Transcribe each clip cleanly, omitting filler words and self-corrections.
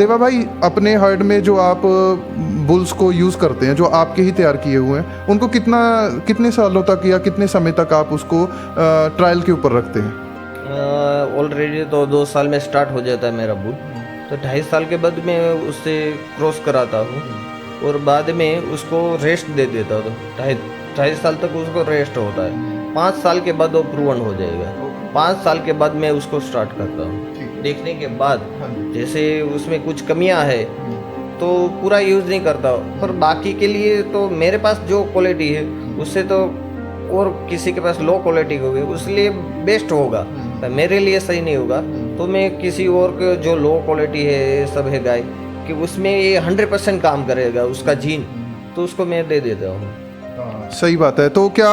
देवा भाई, अपने हर्ड में जो आप बुल्स को यूज़ करते हैं, जो आपके ही तैयार किए हुए हैं, उनको कितने सालों तक या कितने समय तक आप उसको ट्रायल के ऊपर रखते हैं? ऑलरेडी तो 2 साल में स्टार्ट हो जाता है मेरा बुल, तो 2.5 साल के बाद मैं उससे क्रॉस कराता हूँ और बाद में उसको रेस्ट दे देता हूँ। 2.5 साल तक उसको रेस्ट होता है। 5 साल के बाद वो प्रूवन हो जाएगा। 5 साल के बाद मैं उसको स्टार्ट करता हूँ। देखने के बाद जैसे उसमें कुछ कमियां है तो पूरा यूज़ नहीं करता, पर बाकी के लिए तो मेरे पास जो क्वालिटी है उससे तो और किसी के पास लो क्वालिटी होगी उसलिए बेस्ट होगा, पर मेरे लिए सही नहीं होगा। तो मैं किसी और के जो लो क्वालिटी है सब है गाय कि उसमें ये 100% काम करेगा उसका जीन, तो उसको मैं दे देता हूँ। सही बात है। तो क्या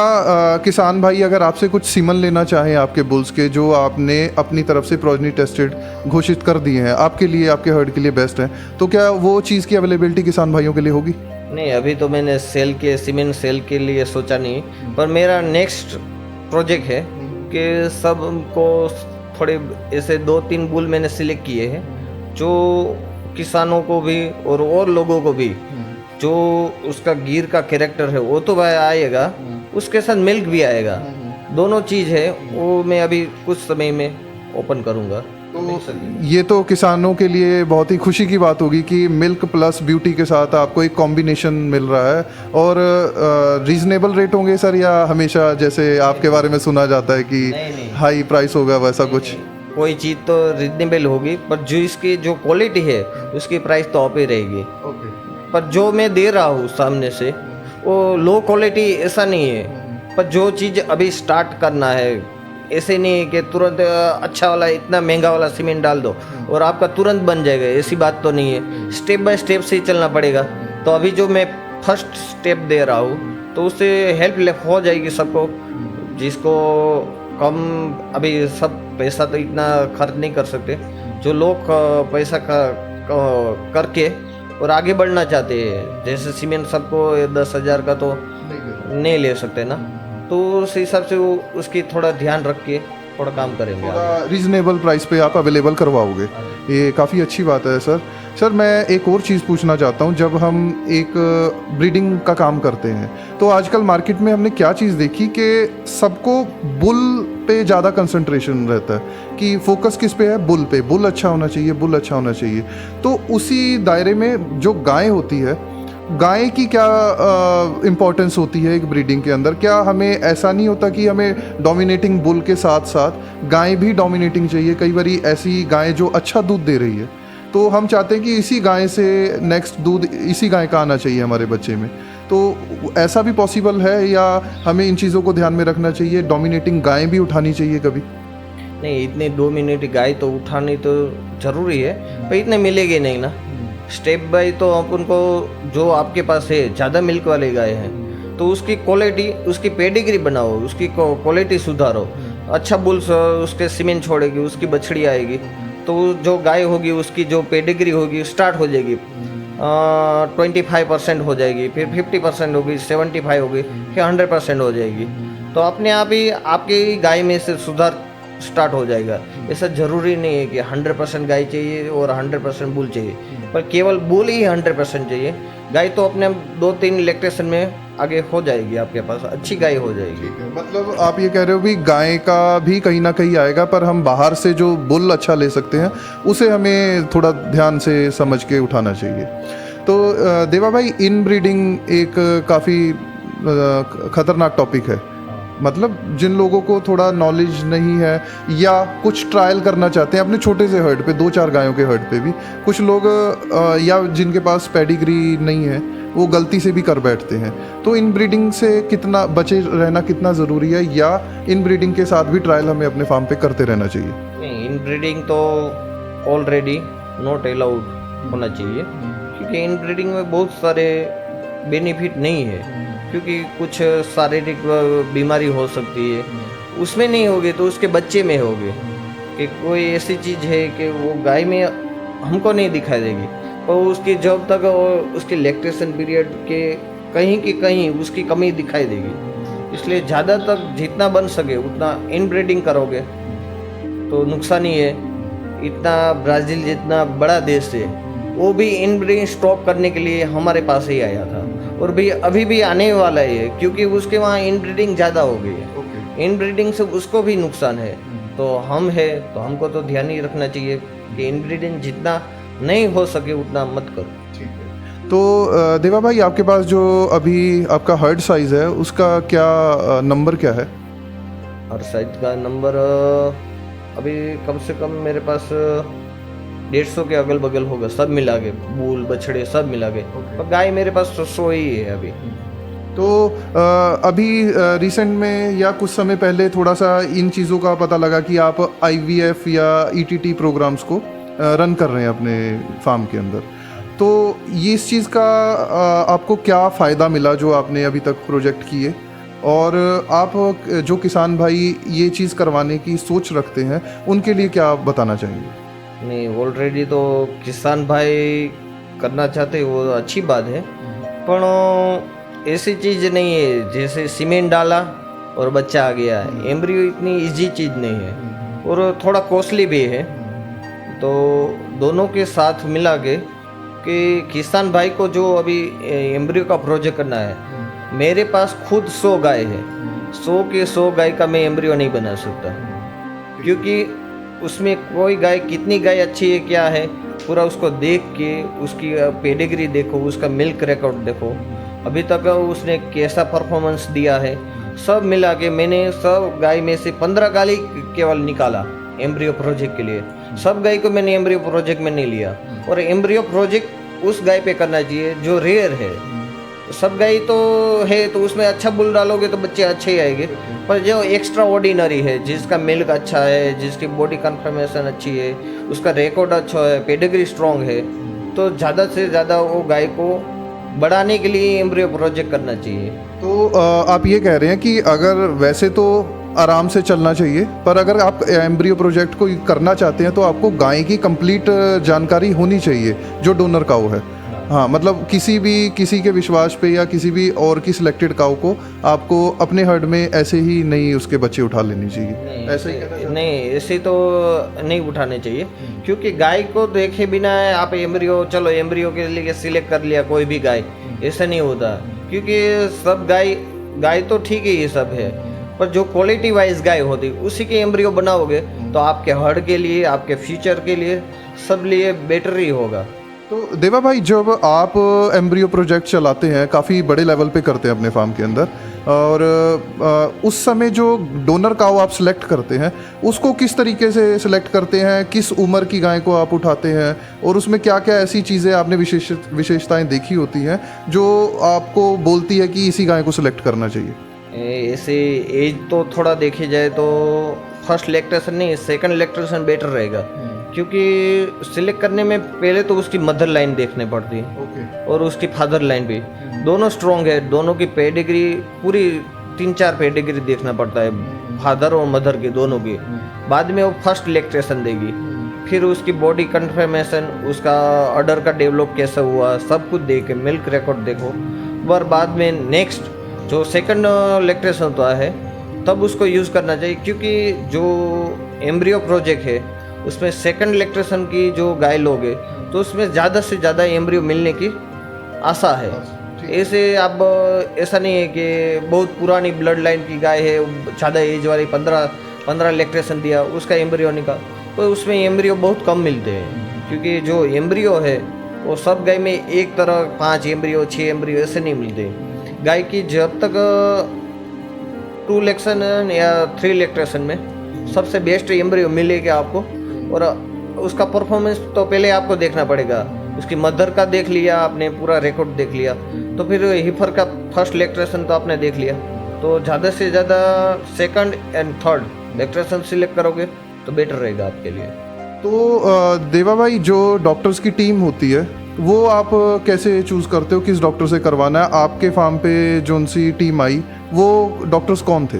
किसान भाई अगर आपसे कुछ सीमन लेना चाहें आपके बुल्स के, जो आपने अपनी तरफ से प्रोजनी टेस्टेड घोषित कर दिए हैं, आपके लिए, आपके हर्ड के लिए बेस्ट हैं, तो क्या वो चीज़ की अवेलेबिलिटी किसान भाइयों के लिए होगी? नहीं, अभी तो मैंने सीमेंट सेल के लिए सोचा नहीं, पर मेरा नेक्स्ट प्रोजेक्ट है कि सबको थोड़े ऐसे 2-3 बुल मैंने सिलेक्ट किए हैं जो किसानों को भी और लोगों को भी जो उसका गिर का कैरेक्टर है वो तो भाई आएगा, उसके साथ मिल्क भी आएगा। दोनों चीज़ है वो मैं अभी कुछ समय में ओपन करूँगा। तो ये तो किसानों के लिए बहुत ही खुशी की बात होगी कि मिल्क प्लस ब्यूटी के साथ आपको एक कॉम्बिनेशन मिल रहा है। और रीजनेबल रेट होंगे सर, या हमेशा जैसे आपके बारे में सुना जाता है कि नहीं। हाई प्राइस होगा, वैसा कुछ? कोई चीज़ तो रीजनेबल होगी, पर जो इसकी जो क्वालिटी है उसकी प्राइस तो ऑफ ही रहेगी। पर जो मैं दे रहा हूँ सामने से वो लो क्वालिटी ऐसा नहीं है, पर जो चीज़ अभी स्टार्ट करना है ऐसे नहीं है कि तुरंत अच्छा वाला इतना महंगा वाला सीमेंट डाल दो और आपका तुरंत बन जाएगा, ऐसी बात तो नहीं है। स्टेप बाय स्टेप से ही चलना पड़ेगा। तो अभी जो मैं फर्स्ट स्टेप दे रहा हूँ तो उससे हेल्प हो जाएगी सबको, जिसको कम अभी सब पैसा तो इतना खर्च नहीं कर सकते, जो लोग पैसा करके और आगे बढ़ना चाहते हैं, जैसे सीमेंट सबको 10,000 का तो नहीं ले सकते ना, तो उस हिसाब से वो उसकी थोड़ा ध्यान रख के थोड़ा काम करेंगे। थोड़ा रीजनेबल प्राइस पे आप अवेलेबल करवाओगे, ये काफ़ी अच्छी बात है सर। सर मैं एक और चीज़ पूछना चाहता हूँ, जब हम एक ब्रीडिंग का काम करते हैं तो आजकल मार्केट में हमने क्या चीज़ देखी कि सबको बुल पे ज़्यादा कंसंट्रेशन रहता है कि फोकस किस पे है? बुल पे। बुल अच्छा होना चाहिए, बुल अच्छा होना चाहिए। तो उसी दायरे में जो गाय होती है, गाय की क्या इम्पोर्टेंस होती है एक ब्रीडिंग के अंदर? क्या हमें ऐसा नहीं होता कि हमें डोमिनेटिंग बुल के साथ साथ गाय भी डोमिनेटिंग चाहिए? कई बार ऐसी गाय जो अच्छा दूध दे रही है, तो हम चाहते हैं कि इसी गाय से नेक्स्ट दूध इसी गाय का आना चाहिए हमारे बच्चे में, तो ऐसा भी पॉसिबल है या हमें इन चीज़ों को ध्यान में रखना चाहिए? डोमिनेटिंग गाय भी उठानी चाहिए कभी? नहीं, इतने 2 मिनट गाय तो उठानी तो जरूरी है, पर इतने मिलेगी नहीं ना। स्टेप बाय तो अपन को जो आपके पास है ज़्यादा मिल्क वाली गाय है तो उसकी क्वालिटी, उसकी पेडिग्री बनाओ, उसकी क्वालिटी सुधारो। अच्छा बुल उसके सीमेंट छोड़ेगी, उसकी बछड़ी आएगी, तो जो गाय होगी उसकी जो पेडिग्री होगी स्टार्ट हो जाएगी, 25% हो जाएगी, फिर 50% होगी, 75 होगी, फिर 100% हो जाएगी। तो अपने आप ही आपकी गाय में से सुधार स्टार्ट हो जाएगा। ऐसा ज़रूरी नहीं है कि 100% गाय चाहिए और 100% बुल चाहिए, पर केवल बुल ही 100% चाहिए। गाय तो अपने 2-3 लैक्टेशन में आगे हो जाएगी, आपके पास अच्छी गाय हो जाएगी। मतलब आप ये कह रहे हो भी गाय का भी कहीं ना कहीं आएगा, पर हम बाहर से जो बुल अच्छा ले सकते हैं उसे हमें थोड़ा ध्यान से समझ के उठाना चाहिए। तो देवा भाई, इन ब्रीडिंग एक काफ़ी खतरनाक टॉपिक है। मतलब जिन लोगों को थोड़ा नॉलेज नहीं है या कुछ ट्रायल करना चाहते हैं अपने छोटे से हर्ड पे, 2-4 गायों के हर्ड पे भी, कुछ लोग या जिनके पास पेडिग्री नहीं है वो गलती से भी कर बैठते हैं, तो इन ब्रीडिंग से कितना बचे रहना कितना ज़रूरी है, या इन ब्रीडिंग के साथ भी ट्रायल हमें अपने फार्म पे करते रहना चाहिए? नहीं, इन ब्रीडिंग तो ऑलरेडी नॉट अलाउड होना चाहिए, क्योंकि इन ब्रीडिंग में बहुत सारे बेनिफिट नहीं है, क्योंकि कुछ शारीरिक बीमारी हो सकती है, उसमें नहीं होगी तो उसके बच्चे में होगी। कि कोई ऐसी चीज़ है कि वो गाय में हमको नहीं दिखाई देगी, और उसकी जब तक उसकी लैक्टेशन पीरियड के कहीं की कहीं उसकी कमी दिखाई देगी। इसलिए ज़्यादा तक जितना बन सके उतना इन ब्रीडिंग करोगे तो नुकसान ही है। इतना ब्राज़ील जितना बड़ा देश है वो भी इनब्रीडिंग स्टॉप करने के लिए हमारे पास ही आया था, और भी अभी भी आने वाला है, क्योंकि उसके वहाँ इनब्रीडिंग ज़्यादा हो गई है। इनब्रीडिंग से उसको भी नुकसान है, तो हम है तो हमको तो ध्यान ही रखना चाहिए कि इनब्रीडिंग जितना नहीं हो सके उतना मत करो। तो देवा भाई, आपके पास जो अभी आपका हर्ड साइज़ है उसका क्या नंबर क्या है? और साइज का नंबर अभी कम से कम मेरे पास 150 के अगल बगल होगा, सब मिला के, बूल बछड़े सब मिला के। और गाय मेरे पास 100 ही है अभी। तो अभी रिसेंट में या कुछ समय पहले थोड़ा सा इन चीज़ों का पता लगा कि आप IVF या ETT प्रोग्राम्स को रन कर रहे हैं अपने फार्म के अंदर। तो ये इस चीज़ का आपको क्या फ़ायदा मिला जो आपने अभी तक प्रोजेक्ट किए, और आप जो किसान भाई ये चीज़ करवाने की सोच रखते हैं उनके लिए क्या आप बताना चाहेंगे? नहीं, ऑलरेडी तो किसान भाई करना चाहते हैं, वो अच्छी बात है, पर ऐसी चीज़ नहीं है जैसे सीमेंट डाला और बच्चा आ गया। एम्ब्रियो इतनी इजी चीज़ नहीं है और थोड़ा कॉस्टली भी है। तो दोनों के साथ मिला के कि किसान भाई को जो अभी एम्ब्रियो का प्रोजेक्ट करना है, मेरे पास खुद 100 गाय है, 100 के 100 गाय का मैं एम्ब्रियो नहीं बना सकता, क्योंकि उसमें कोई गाय, कितनी गाय अच्छी है क्या है, पूरा उसको देख के उसकी पेडिग्री देखो, उसका मिल्क रिकॉर्ड देखो, अभी तक उसने कैसा परफॉर्मेंस दिया है, सब मिला के मैंने सब गाय में से 15 गाय केवल निकाला एम्ब्रियो प्रोजेक्ट के लिए। सब गाय को मैंने एम्ब्रियो प्रोजेक्ट में नहीं लिया, और एम्ब्रियो प्रोजेक्ट उस गाय पे करना चाहिए जो रेयर है। सब गाय तो है तो उसमें अच्छा बुल डालोगे तो बच्चे अच्छे ही आएंगे, पर जो एक्स्ट्रा ऑर्डिनरी है, जिसका मिल्क अच्छा है, जिसकी बॉडी कन्फर्मेशन अच्छी है, उसका रिकॉर्ड अच्छा है, पेडिग्री स्ट्रॉन्ग है, तो ज़्यादा से ज़्यादा वो गाय को बढ़ाने के लिए एम्ब्रियो प्रोजेक्ट करना चाहिए। तो आप ये कह रहे हैं कि अगर वैसे तो आराम से चलना चाहिए, पर अगर आप एम्ब्रियो प्रोजेक्ट को करना चाहते हैं तो आपको गाय की कंप्लीट जानकारी होनी चाहिए जो डोनर काऊ है। हाँ, मतलब किसी के विश्वास पे या किसी भी और की सिलेक्टेड काऊ को आपको अपने हर्ड में ऐसे ही नहीं उसके बच्चे उठा लेनी चाहिए। ऐसे ही नहीं, ऐसे तो नहीं उठाने चाहिए, क्योंकि गाय को देखे बिना आप एम्ब्रियो, चलो एम्ब्रियो के लिए सिलेक्ट कर लिया कोई भी गाय, ऐसा नहीं होता, क्योंकि सब गाय तो ठीक है, ये सब है, पर जो क्वालिटी वाइज गाय होती उसी के एम्ब्रियो बनाओगे तो आपके हर्ड के लिए, आपके फ्यूचर के लिए, सब लिए बेटर ही होगा। तो देवा भाई, जब आप एम्ब्रियो प्रोजेक्ट चलाते हैं, काफ़ी बड़े लेवल पे करते हैं अपने फार्म के अंदर, और उस समय जो डोनर काऊ आप सिलेक्ट करते हैं उसको किस तरीके से सिलेक्ट करते हैं, किस उम्र की गाय को आप उठाते हैं, और उसमें क्या क्या ऐसी चीज़ें आपने विशेषताएं देखी होती हैं जो आपको बोलती है कि इसी गाय को सिलेक्ट करना चाहिए? ऐसे एज तो थोड़ा देखी जाए तो फर्स्ट लैक्टेशन नहीं, सेकंड लैक्टेशन बेटर रहेगा, क्योंकि सिलेक्ट करने में पहले तो उसकी मदर लाइन देखने पड़ती है और उसकी फादर लाइन भी, दोनों स्ट्रॉन्ग है, दोनों की पेडिग्री पूरी 3-4 पेडिग्री देखना पड़ता है, फादर और मदर की दोनों की। बाद में वो फर्स्ट लैक्टेशन देगी, फिर उसकी बॉडी कन्फर्मेशन, उसका अडर का डेवलप कैसा हुआ, सब कुछ देख के मिल्क रिकॉर्ड देखो, और बाद में नेक्स्ट जो सेकंड लैक्टेशन होता है तब उसको यूज़ करना चाहिए, क्योंकि जो एम्ब्रियो प्रोजेक्ट है उसमें सेकंड लैक्टेशन की जो गाय लोगे तो उसमें ज़्यादा से ज़्यादा एम्ब्रियो मिलने की आशा है। ऐसे अब ऐसा नहीं है कि बहुत पुरानी ब्लड लाइन की गाय है, ज़्यादा एज वाली, 15 लैक्टेशन दिया, उसका एम्ब्रियो निकाल, तो उसमें एम्ब्रियो बहुत कम मिलते हैं, क्योंकि जो एम्ब्रियो है वो सब गाय में एक तरह 5 एम्ब्रियो 6 एम्ब्रियो ऐसे नहीं मिलते। गाय की जब तक 2 लैक्टेशन या 3 लैक्टेशन में सबसे बेस्ट एम्ब्रियो मिलेगा आपको, और उसका परफॉर्मेंस तो पहले आपको देखना पड़ेगा, उसकी मदर का देख लिया आपने, पूरा रिकॉर्ड देख लिया, तो फिर हीफर का फर्स्ट लैक्टेशन तो आपने देख लिया, तो ज़्यादा से ज़्यादा second and third lactation select करोगे तो बेटर रहेगा आपके लिए। तो देवा भाई, जो डॉक्टर्स की टीम होती है वो आप कैसे चूज़ करते हो किस डॉक्टर से करवाना है? आपके फार्म पे जो उनसी टीम आई वो डॉक्टर्स कौन थे?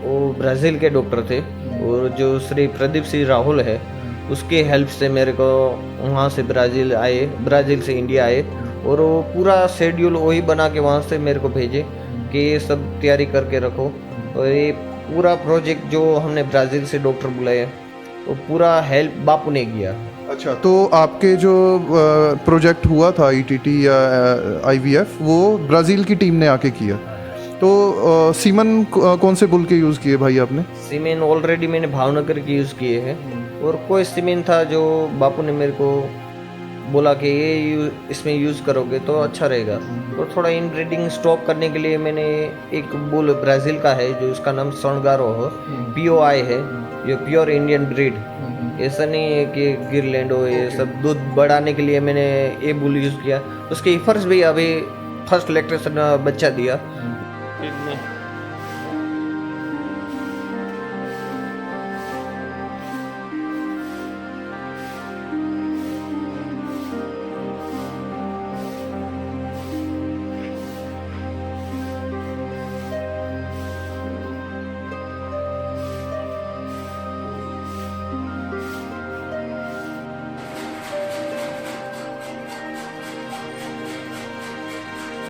वो ब्राज़ील के डॉक्टर थे, और जो श्री प्रदीप सिंह राहुल है उसके हेल्प से मेरे को वहाँ से ब्राज़ील से इंडिया आए, और वो पूरा शेड्यूल वही बना के वहाँ से मेरे को भेजे कि ये सब तैयारी करके रखो, और ये पूरा प्रोजेक्ट जो हमने ब्राज़ील से डॉक्टर बुलाए वो पूरा हेल्प बापू ने किया। अच्छा, तो आपके जो प्रोजेक्ट हुआ था ईटीटी या आईवीएफ, वो ब्राज़ील की टीम ने आके किया। तो सीमन कौन से बुल के यूज़ किए भाई आपने? सीमेंट ऑलरेडी मैंने भावनगर के यूज़ किए हैं, और कोई सीमेंट था जो बापू ने मेरे को बोला कि इसमें यूज़ करोगे तो अच्छा रहेगा। तो थोड़ा इनब्रीडिंग स्टॉप करने के लिए मैंने एक बुल ब्राज़ील का है जो उसका नाम सोनगारो है, POI है, ये प्योर इंडियन ब्रीड। ऐसा नहीं है कि गिरलैंड हो, ये सब दूध बढ़ाने के लिए मैंने ये बुल यूज़ किया। उसके ईफर्स भी अभी फर्स्ट लैक्टेशन बच्चा दिया।